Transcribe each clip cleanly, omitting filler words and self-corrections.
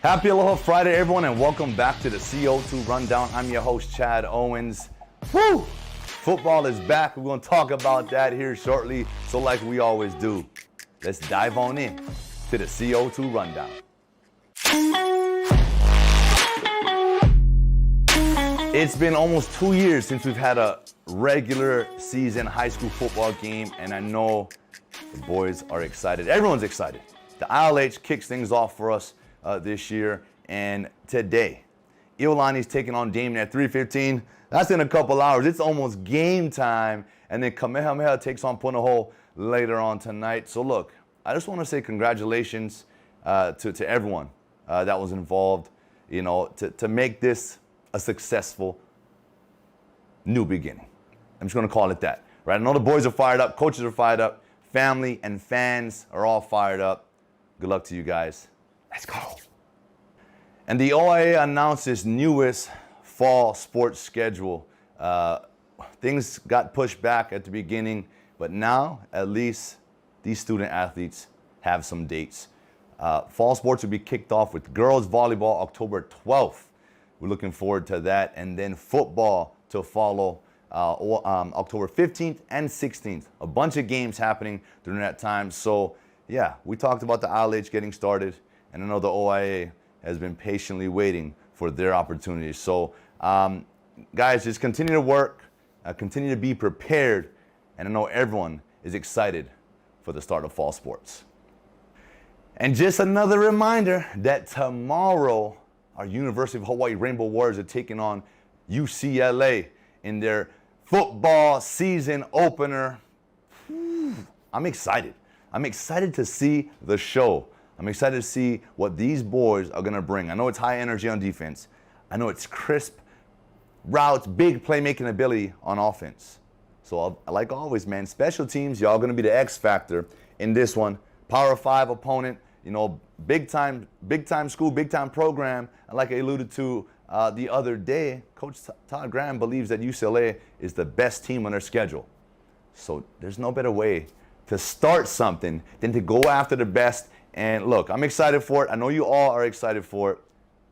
Happy Aloha Friday, everyone, and welcome back to the CO2 Rundown. I'm your host, Chad Owens. Woo! Football is back. We're going to talk about that here shortly. So like we always do, let's dive on in to the CO2 Rundown. It's been almost 2 years since we've had a regular season high school football game, and I know the boys are excited. Everyone's excited. The ILH kicks things off for us this year, and today, Iolani's taking on Damon at 3:15. That's in a couple hours. It's almost game time, and then Kamehameha takes on Punahou later on tonight. So look, I just want to say congratulations to everyone that was involved, you know, to make this a successful new beginning. I'm just going to call it that, right? I know the boys are fired up, coaches are fired up, family and fans are all fired up. Good luck to you guys. Let's go. And the OIA announced its newest fall sports schedule. Things got pushed back at the beginning, but now at least these student athletes have some dates. Fall sports will be kicked off with girls volleyball October 12th. We're looking forward to that. And then football to follow October 15th and 16th. A bunch of games happening during that time. So yeah, we talked about the ILH getting started, and I know the OIA has been patiently waiting for their opportunities. So guys, just continue to work, continue to be prepared, and I know everyone is excited for the start of fall sports. And just another reminder that tomorrow, our University of Hawaii Rainbow Warriors are taking on UCLA in their football season opener. I'm excited. I'm excited to see the show. I'm excited to see what these boys are going to bring. I know it's high energy on defense. I know it's crisp routes, big playmaking ability on offense. So like always, man, special teams, y'all going to be the X factor in this one. Power 5 opponent, you know, big time school, big time program. And like I alluded to the other day, Coach Todd Graham believes that UCLA is the best team on their schedule. So there's no better way to start something than to go after the best. And look, I'm excited for it. I know you all are excited for it.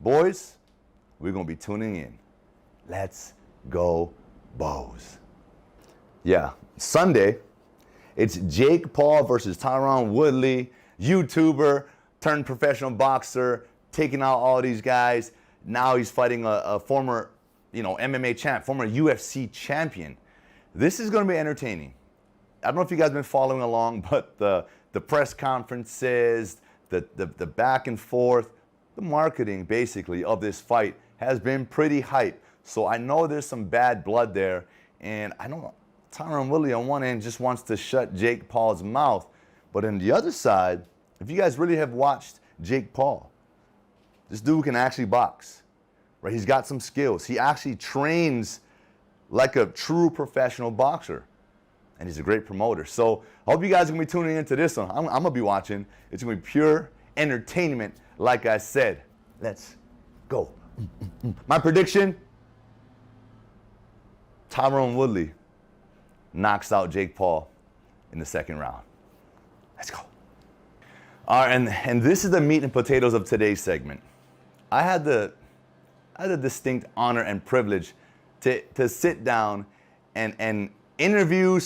Boys, we're going to be tuning in. Let's go, Bows. Yeah, Sunday, it's Jake Paul versus Tyrone Woodley, YouTuber turned professional boxer, taking out all these guys. Now he's fighting a former, MMA champ, former UFC champion. This is going to be entertaining. I don't know if you guys have been following along, but the press conferences, the back and forth, the marketing basically of this fight has been pretty hype. So I know there's some bad blood there, and I know Tyrone Woodley on one end just wants to shut Jake Paul's mouth, but on the other side, if you guys really have watched Jake Paul, this dude can actually box, right? He's got some skills. He actually trains like a true professional boxer. And he's a great promoter. So I hope you guys are going to be tuning into this one. I'm going to be watching. It's going to be pure entertainment, like I said. Let's go. My prediction, Tyrone Woodley knocks out Jake Paul in the second round. Let's go. All right, and this is the meat and potatoes of today's segment. I had the distinct honor and privilege to sit down and interview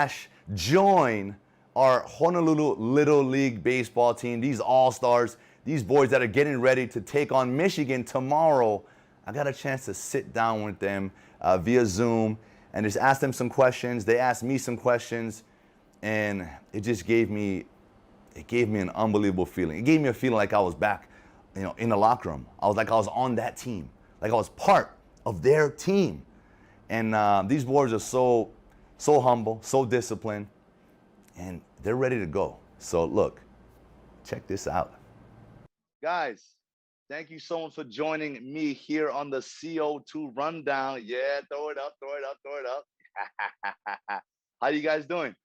/ join our Honolulu Little League baseball team, these all-stars, these boys that are getting ready to take on Michigan tomorrow. I got a chance to sit down with them via Zoom and just ask them some questions. They asked me some questions, and it just gave me an unbelievable feeling. It gave me a feeling like I was back, in the locker room. I was on that team, like I was part of their team. And these boys are so humble, so disciplined, and they're ready to go. So look, check this out. Guys, thank you so much for joining me here on the CO2 Rundown. Yeah, throw it up. How you guys doing?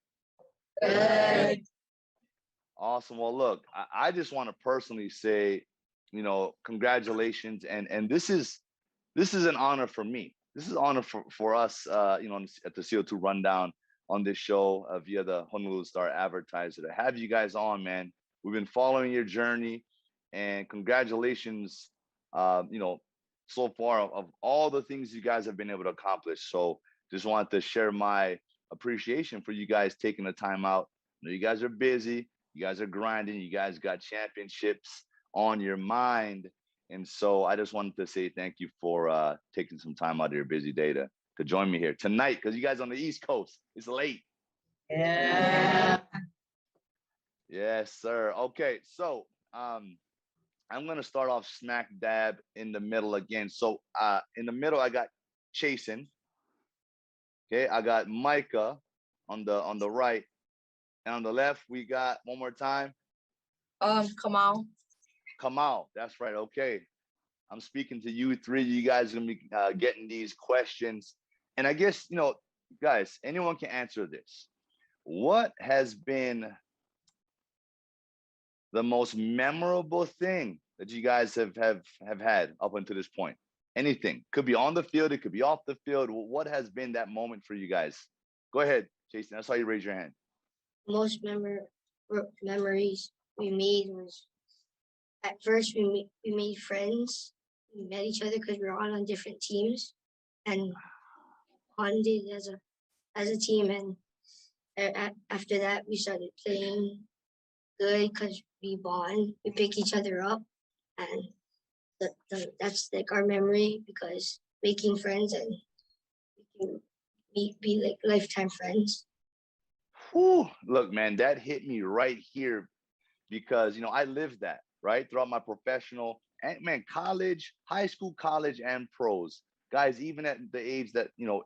Good. Awesome. Well, look, I just want to personally say, congratulations. And this is an honor for me. This is an honor for us, at the CO2 Rundown on this show via the Honolulu Star-Advertiser to have you guys on, man. We've been following your journey, and congratulations, you know, so far of all the things you guys have been able to accomplish. So just wanted to share my appreciation for you guys taking the time out. You know, you guys are busy, you guys are grinding, you guys got championships on your mind. And so I just wanted to say thank you for taking some time out of your busy day to join me here tonight, because you guys on the East Coast, it's late. Yeah. Yes, sir. Okay, so I'm gonna start off smack dab in the middle again. So in the middle, I got Chasen. Okay, I got Micah on the right, and on the left we got one more time. Kamal. Kamal. That's right. Okay, I'm speaking to you three. You guys are gonna be getting these questions, and I guess you know, guys, anyone can answer this. What has been the most memorable thing that you guys have had up until this point? Anything could be on the field, it could be off the field. What has been that moment for you guys? Go ahead, Jason. I saw you raise your hand. Most memories we made was at first we made friends. We met each other because we were all on different teams, and bonded as a team. And after that, we started playing good because we bond. We pick each other up, and that's like our memory, because making friends and we can be like lifetime friends. Whew, look, man, that hit me right here because you know I lived that right throughout my professional and man, college, high school, college, and pros. Guys, even at the age that you know,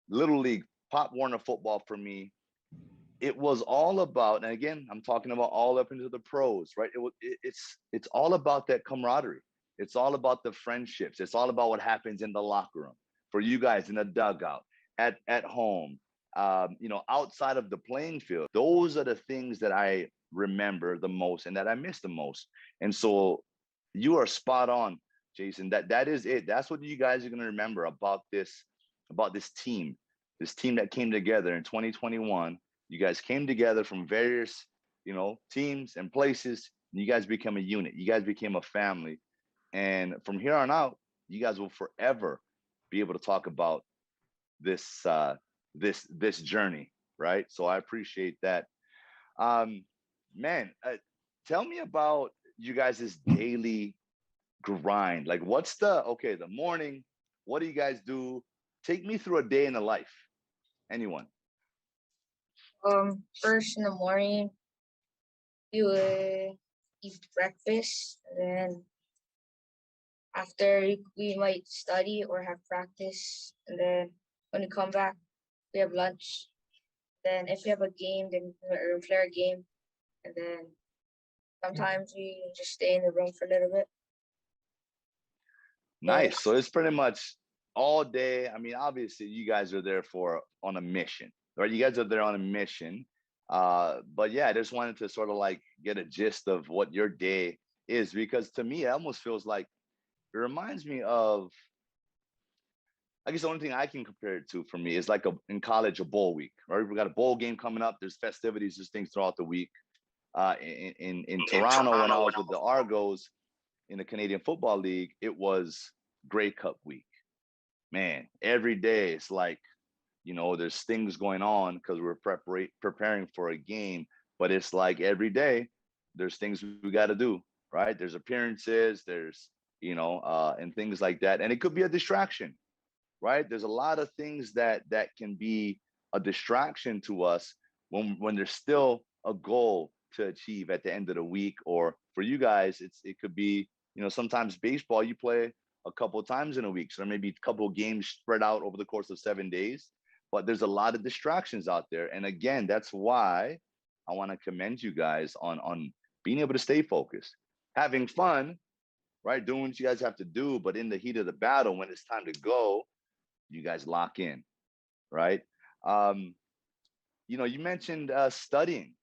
Little League, Pop Warner football for me, it was all about, and again, I'm talking about all up into the pros, right? It's all about that camaraderie. It's all about the friendships. It's all about what happens in the locker room for you guys in the dugout, at home, you know, outside of the playing field. Those are the things that I remember the most and that I miss the most. And so you are spot on, Jason. That is it. That's what you guys are going to remember about this team that came together in 2021. You guys came together from various, you know, teams and places. And you guys became a unit. You guys became a family. And from here on out, you guys will forever be able to talk about this this journey, right? So I appreciate that. Man, tell me about you guys' daily grind. Like, what's the morning? What do you guys do? Take me through a day in the life. Anyone? First in the morning, we would eat breakfast, and then after we might study or have practice, and then when we come back, we have lunch. Then if we have a game, then we play our game, and then sometimes we just stay in the room for a little bit. Nice. So it's pretty much all day. I mean, obviously, you guys are there on a mission, right? You guys are there on a mission. But yeah, I just wanted to sort of like get a gist of what your day is, because to me, it almost feels like it reminds me of, I guess the only thing I can compare it to for me is like in college, a bowl week, right? We got a bowl game coming up. There's festivities, there's things throughout the week. In Toronto, when I was with the Argos in the Canadian Football League, it was Grey Cup week. Man, every day it's like, you know, there's things going on because we're preparing for a game, but it's like every day there's things we got to do, right? There's appearances, there's, you know, and things like that. And it could be a distraction, right? There's a lot of things that can be a distraction to us when there's still a goal to achieve at the end of the week. Or for you guys, it could be, you know, sometimes baseball you play a couple of times in a week, so there may be a couple of games spread out over the course of 7 days, but there's a lot of distractions out there. And again, that's why I want to commend you guys on being able to stay focused, having fun, right? Doing what you guys have to do, but in the heat of the battle, when it's time to go, you guys lock in, right? You know, you mentioned studying.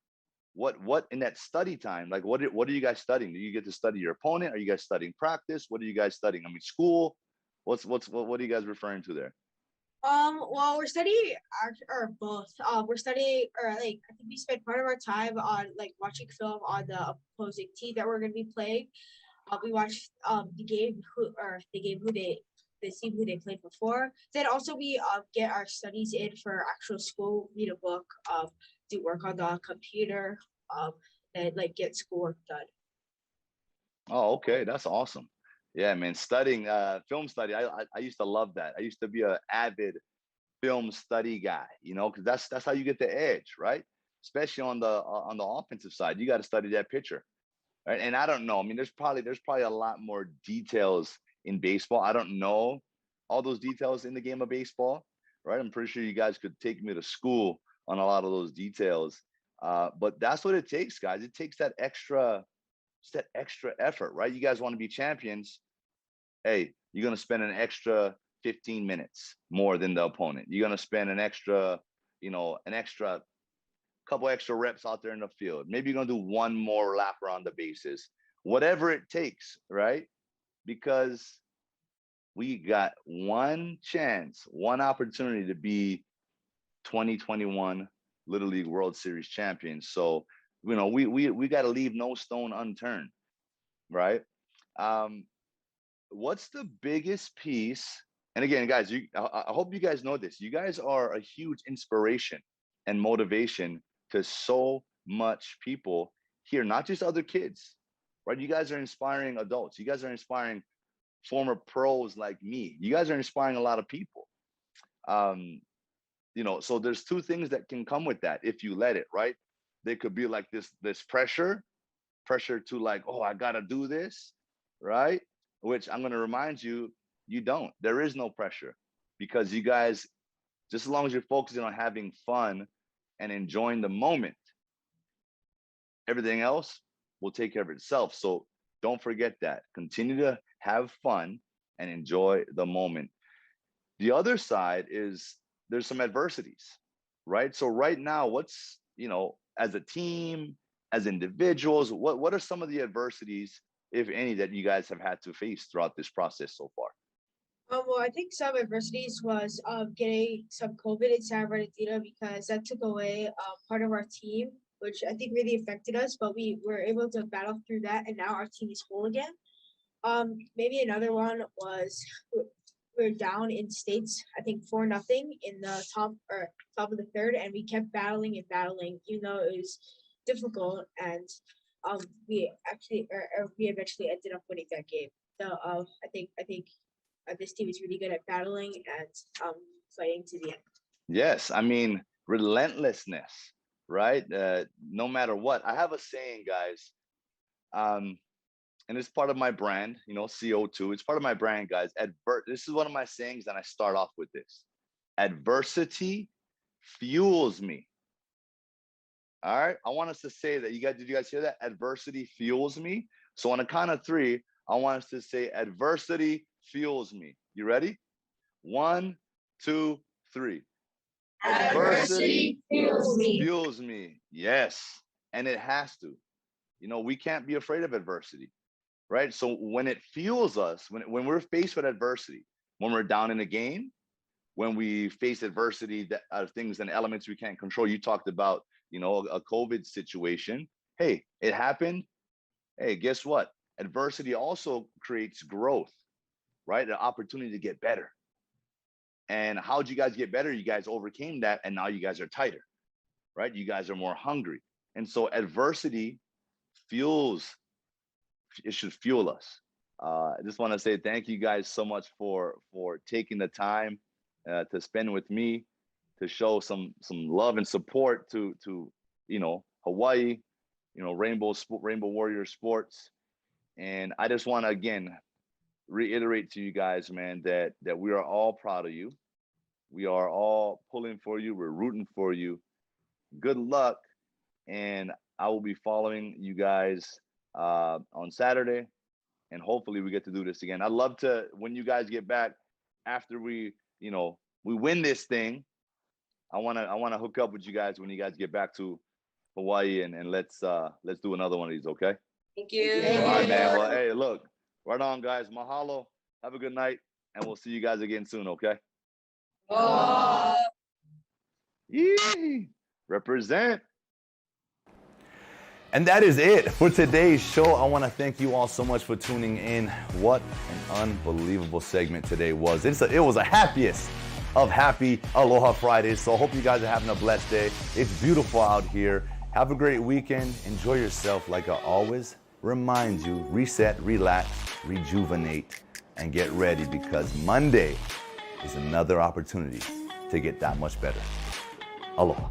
What in that study time, like what are you guys studying? Do you get to study your opponent? Are you guys studying practice? What are you guys studying? I mean, school. What are you guys referring to there? Well, we're studying or both. We're studying, or like I think we spend part of our time on like watching film on the opposing team that we're gonna be playing. We watch the game who the team who they played before. Then also we get our studies in for actual school, read a book, do work on the computer, and like get schoolwork done. Oh, okay, that's awesome. Yeah, man, studying film study. I used to love that. I used to be an avid film study guy, you know, because that's how you get the edge, right? Especially on the offensive side, you got to study that pitcher, right? And I don't know. I mean, there's probably a lot more details in baseball. I don't know all those details in the game of baseball, right? I'm pretty sure you guys could take me to school on a lot of those details. But that's what it takes, guys. It takes that extra effort, right? You guys want to be champions. Hey, you're going to spend an extra 15 minutes more than the opponent. You're going to spend an extra couple extra reps out there in the field. Maybe you're going to do one more lap around the bases, whatever it takes, right? Because we got one chance, one opportunity to be 2021 Little League World Series champions. So, we got to leave no stone unturned, right? Um, what's the biggest piece? And again, guys, I hope you guys know this. You guys are a huge inspiration and motivation to so much people here, not just other kids, right? You guys are inspiring adults. You guys are inspiring former pros like me. You guys are inspiring a lot of people. Um, so there's two things that can come with that if you let it, right? They could be like this pressure to like, oh, I gotta do this, right? Which I'm gonna remind you, you don't. There is no pressure because you guys, just as long as you're focusing on having fun and enjoying the moment, everything else will take care of itself. So don't forget that. Continue to have fun and enjoy the moment. The other side is there's some adversities, right? So right now, as a team, as individuals, what are some of the adversities, if any, that you guys have had to face throughout this process so far? Well, I think some adversities was getting some COVID in San Bernardino because that took away part of our team, which I think really affected us. But we were able to battle through that, and now our team is full again. Maybe another one was we're down in states, I think 4-0 in the top of the third, and we kept battling and battling, even though it was difficult. And we eventually ended up winning that game. So I think this team is really good at battling and fighting to the end. Yes, I mean, relentlessness, right? No matter what. I have a saying, guys, and it's part of my brand, CO2. It's part of my brand, guys. This is one of my sayings, and I start off with this. Adversity fuels me. All right. I want us to say that. Did you guys hear that? Adversity fuels me. So on a count of three, I want us to say adversity fuels me. You ready? 1, 2, 3. Adversity fuels me. Fuels me. Yes. And it has to. We can't be afraid of adversity, right? So when it fuels us, when we're faced with adversity, when we're down in a game, when we face adversity that are things and elements we can't control. You talked about, a COVID situation. Hey, it happened. Hey, guess what? Adversity also creates growth, right? An opportunity to get better. And how'd you guys get better? You guys overcame that, and now you guys are tighter, right? You guys are more hungry. And so adversity it should fuel us. I just want to say thank you guys so much for taking the time to spend with me, to show some love and support to Hawaii, Rainbow Warrior Sports. And I just want to again reiterate to you guys, man, that we are all proud of you. We are all pulling for you. We're rooting for you. Good luck. And I will be following you guys on Saturday. And hopefully we get to do this again. I'd love to, when you guys get back after we win this thing, I want to hook up with you guys when you guys get back to Hawaii and let's do another one of these, okay? Thank you. All right, man. Well, hey, look, right on, guys. Mahalo. Have a good night, and we'll see you guys again soon, okay? Yee! Represent. And that is it for today's show. I want to thank you all so much for tuning in. What an unbelievable segment today was. It was a happiest of happy Aloha Fridays. So I hope you guys are having a blessed day. It's beautiful out here. Have a great weekend. Enjoy yourself. Like I always remind you, reset, relax, rejuvenate, and get ready, because Monday is another opportunity to get that much better. Aloha.